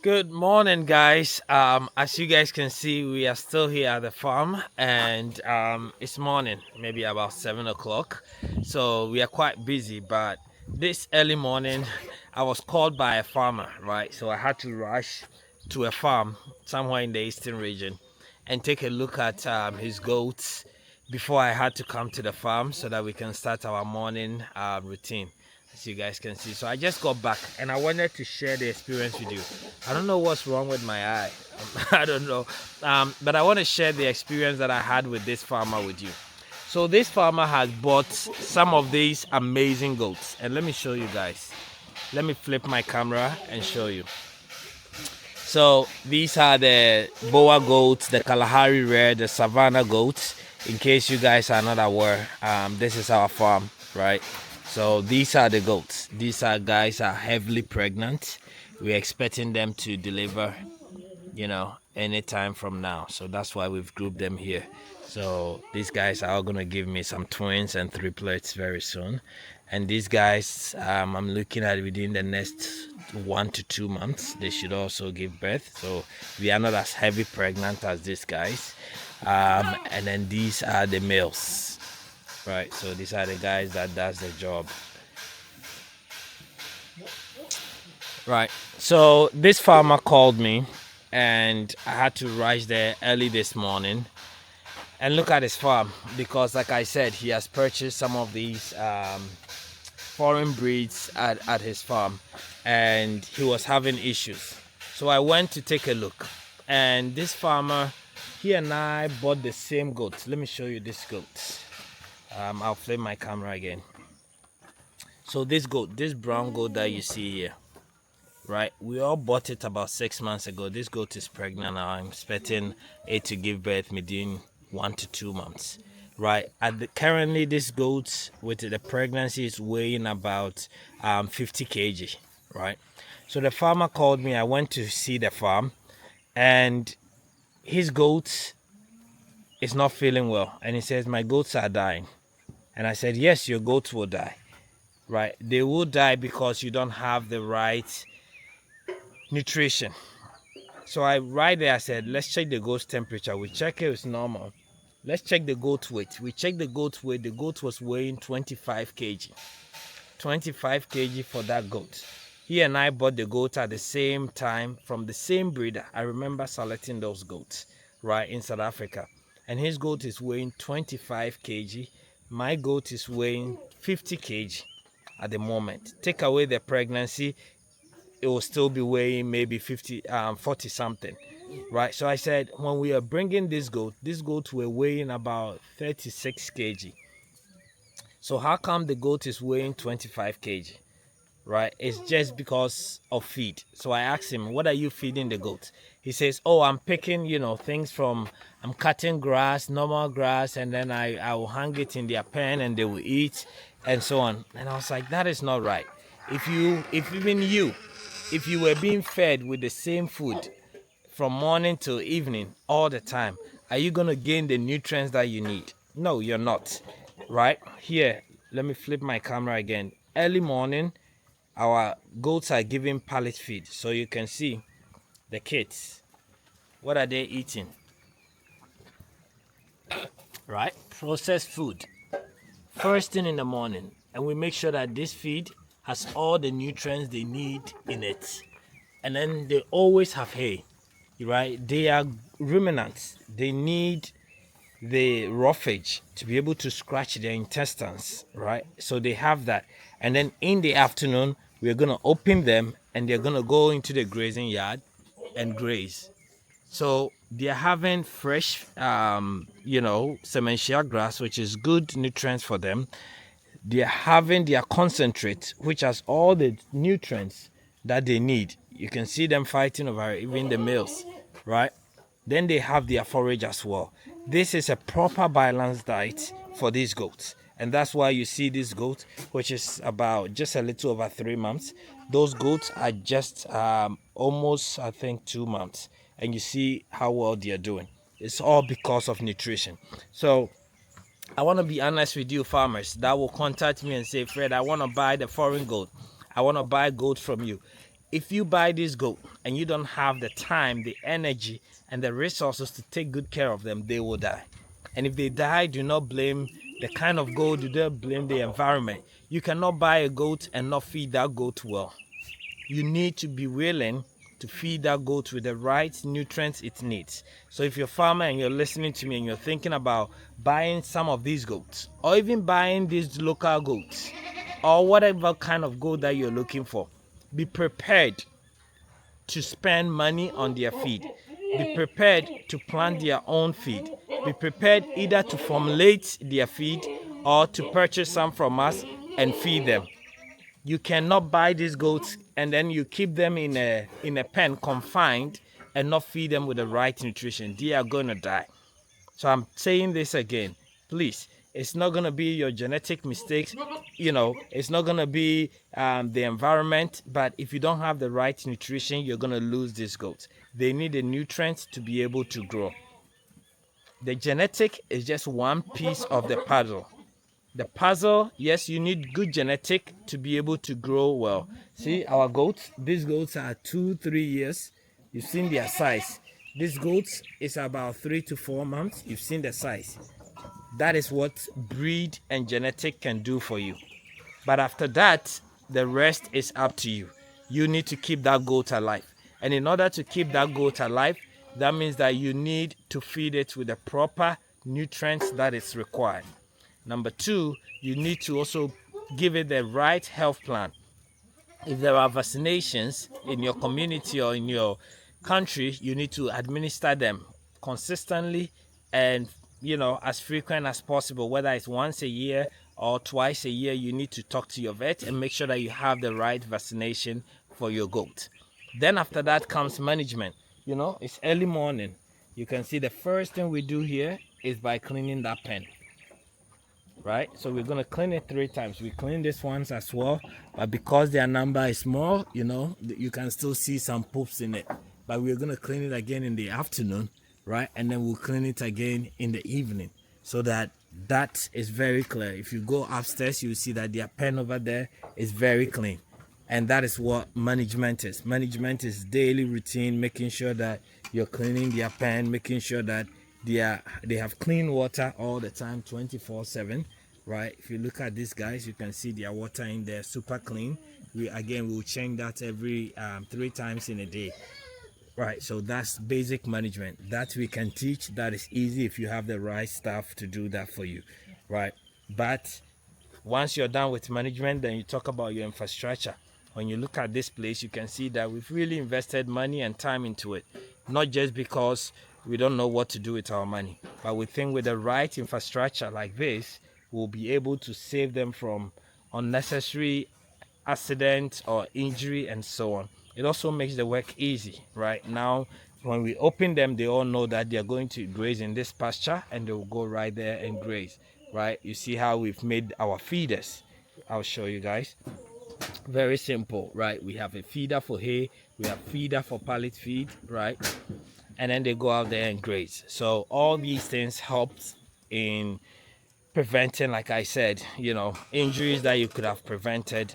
Good morning, guys. As you guys can see, we are still here at the farm, and it's morning, maybe about 7 o'clock. So we are quite busy. But this early morning, I was called by a farmer, right? So I had to rush to a farm somewhere in the eastern region and take a look at his goats before I had to come to the farm so that we can start our morning routine, as you guys can see. So I just got back and I wanted to share the experience with you. I don't know what's wrong with my eye. I don't know. But I want to share the experience that I had with this farmer with you. So this farmer has bought some of these amazing goats. And let me show you guys. Let me flip my camera and show you. So these are the Boa goats, the Kalahari Red, the Savannah goats. In case you guys are not aware, this is our farm, right? So these are the goats. These are guys are heavily pregnant. We're expecting them to deliver, anytime from now. So that's why we've grouped them here. So these guys are all gonna give me some twins and triplets very soon. And these guys, I'm looking at within the next 1 to 2 months, they should also give birth. So we are not as heavy pregnant as these guys. And then these are the males, right? So these are the guys that does the job. Right. So this farmer called me and I had to rush there early this morning and look at his farm because, like I said, he has purchased some of these foreign breeds at his farm and he was having issues. So I went to take a look, and this farmer, he and I bought the same goat. Let me show you this goat. I'll flip my camera again. So this goat, this brown goat that you see here, right? We all bought it about 6 months ago. This goat is pregnant now. I'm expecting it to give birth within 1 to 2 months, right? Currently, this goat with the pregnancy is weighing about 50 kg, right? So the farmer called me. I went to see the farm, and his goat is not feeling well, and he says my goats are dying. And I said, yes, your goats will die, right? They will die because you don't have the right nutrition. So right there I said, let's check the goat's temperature. We check it, it's normal. Let's check the goat weight. We checked the goat weight. The goat was weighing 25 kg. 25 kg for that goat. He and I bought the goat at the same time from the same breeder. I remember selecting those goats, right, in South Africa. And his goat is weighing 25 kg. My goat is weighing 50 kg at the moment. Take away the pregnancy, it will still be weighing maybe 40 something, right? So I said, when we are bringing this goat were weighing about 36 kg. So how come the goat is weighing 25 kg, right? It's just because of feed. So I asked him, what are you feeding the goat? He says, oh, I'm picking, things from, I'm cutting grass, normal grass, and then I will hang it in their pen and they will eat and so on. And I was like, that is not right. If you were being fed with the same food from morning till evening all the time, are you going to gain the nutrients that you need? No, you're not, right? Here, let me flip my camera again. Early morning, our goats are giving pallet feed. So you can see the kids. What are they eating? Right? Processed food. First thing in the morning. And we make sure that this feed has all the nutrients they need in it. And then they always have hay, right? They are ruminants. They need the roughage to be able to scratch their intestines, right? So they have that. And then in the afternoon, we're going to open them and they're going to go into the grazing yard and graze. So they're having fresh, sementia grass, which is good nutrients for them. They're having their concentrate, which has all the nutrients that they need. You can see them fighting over even the males, right? Then they have their forage as well. This is a proper balanced diet for these goats. And that's why you see this goat, which is about just a little over 3 months. Those goats are just almost, I think, 2 months. And you see how well they are doing. It's all because of nutrition. So I want to be honest with you, farmers that will contact me and say, Fred, I want to buy the foreign goat. I want to buy goat from you. If you buy this goat and you don't have the time, the energy, and the resources to take good care of them, they will die. And if they die, do not blame the kind of goat, do not blame the environment. You cannot buy a goat and not feed that goat well. You need to be willing to feed that goat with the right nutrients it needs. So if you're a farmer and you're listening to me and you're thinking about buying some of these goats, or even buying these local goats, or whatever kind of goat that you're looking for, be prepared to spend money on their feed. Be prepared to plant their own feed. Be prepared either to formulate their feed or to purchase some from us and feed them. You cannot buy these goats and then you keep them in a pen confined and not feed them with the right nutrition. They are going to die. So I'm saying this again, please. It's not going to be your genetic mistakes, it's not going to be the environment, but if you don't have the right nutrition, you're going to lose these goats. They need the nutrients to be able to grow. The genetic is just one piece of the puzzle. The puzzle, yes, you need good genetic to be able to grow well. See our goats, these goats are 2-3 years. You've seen their size. This goats is about 3 to 4 months. You've seen the size. That is what breed and genetic can do for you. But after that, the rest is up to you. You need to keep that goat alive. And in order to keep that goat alive, that means that you need to feed it with the proper nutrients that is required. Number two, you need to also give it the right health plan. If there are vaccinations in your community or in your country, you need to administer them consistently and as frequent as possible. Whether it's once a year or twice a year, you need to talk to your vet and make sure that you have the right vaccination for your goat. Then after that comes management. It's early morning. You can see the first thing we do here is by cleaning that pen. Right, so we're going to clean it 3 times. We clean this once as well, but because their number is small, you can still see some poops in it. But we're going to clean it again in the afternoon, right? And then we'll clean it again in the evening, so that is very clear. If you go upstairs, you'll see that their pen over there is very clean. And that is what management is. Management is daily routine, making sure that you're cleaning their pen, making sure that they have clean water all the time, 24/7, right? If you look at these guys, you can see their water in there super clean. We will change that every 3 times in a day, right? So that's basic management that we can teach. That is easy if you have the right staff to do that for you, right? But once you're done with management, then you talk about your infrastructure. When you look at this place, you can see that we've really invested money and time into it, not just because we don't know what to do with our money, but we think with the right infrastructure like this, we'll be able to save them from unnecessary accident or injury and so on. It also makes the work easy. Right now, when we open them, they all know that they're going to graze in this pasture and they'll go right there and graze. Right, you see how we've made our feeders. I'll show you guys. Very simple, right? We have a feeder for hay, we have feeder for pallet feed, right? And then they go out there and graze. So all these things helps in preventing, like I said, injuries that you could have prevented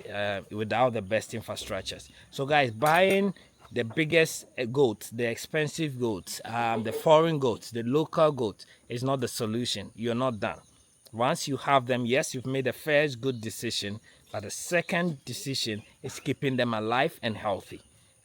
without the best infrastructures. So guys, buying the biggest goats, the expensive goats, the foreign goats, the local goats is not the solution. You're not done. Once you have them, yes, you've made a first good decision, but the second decision is keeping them alive and healthy.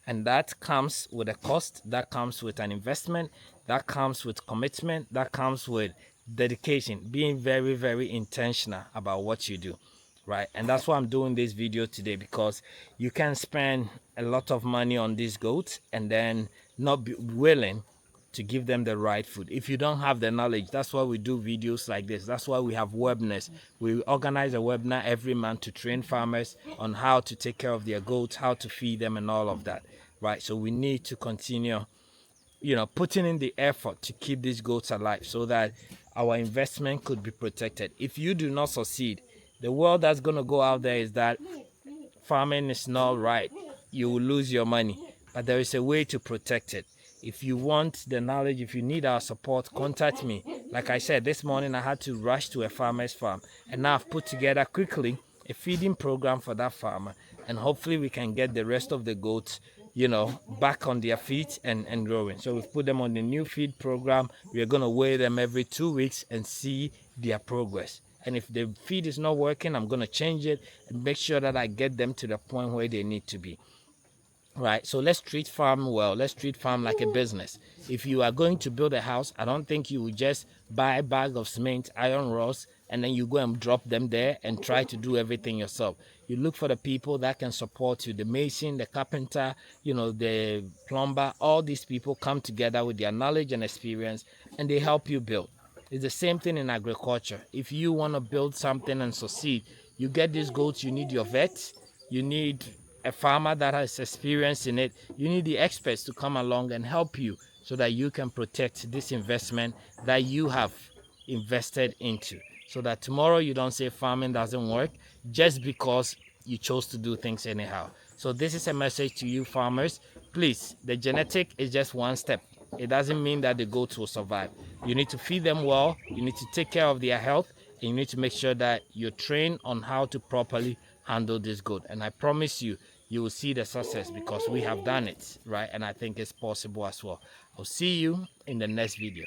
And that comes with a cost, that comes with an investment, that comes with commitment, that comes with dedication, being very, very intentional about what you do, right? And that's why I'm doing this video today, because you can spend a lot of money on these goats and then not be willing to give them the right food if you don't have the knowledge. That's why we do videos like this. That's why we have webinars. We organize a webinar every month to train farmers on how to take care of their goats, how to feed them and all of that, right? So we need to continue putting in the effort to keep these goats alive so that our investment could be protected. If you do not succeed, the world that's going to go out there is that farming is not right, you will lose your money, but there is a way to protect it. If you want the knowledge, if you need our support, contact me. Like I said, this morning I had to rush to a farmer's farm, and now I've put together quickly a feeding program for that farmer and hopefully we can get the rest of the goats, back on their feet and growing. So we've put them on the new feed program. We are going to weigh them every 2 weeks and see their progress. And if the feed is not working, I'm going to change it and make sure that I get them to the point where they need to be. Right, so let's treat farm well. Let's treat farm like a business. If you are going to build a house, I don't think you would just buy a bag of cement, iron rods, and then you go and drop them there and try to do everything yourself. You look for the people that can support you, the mason, the carpenter, the plumber. All these people come together with their knowledge and experience, and they help you build. It's the same thing in agriculture. If you want to build something and succeed, you get these goats, you need your vet, you need a farmer that has experience in it. You need the experts to come along and help you so that you can protect this investment that you have invested into, so that tomorrow you don't say farming doesn't work just because you chose to do things anyhow. So this is a message to you farmers. Please, the genetic is just one step. It doesn't mean that the goats will survive. You need to feed them well, you need to take care of their health, and you need to make sure that you're trained on how to properly handle this goat. And I promise you, you will see the success because we have done it, right? And I think it's possible as well. I'll see you in the next video.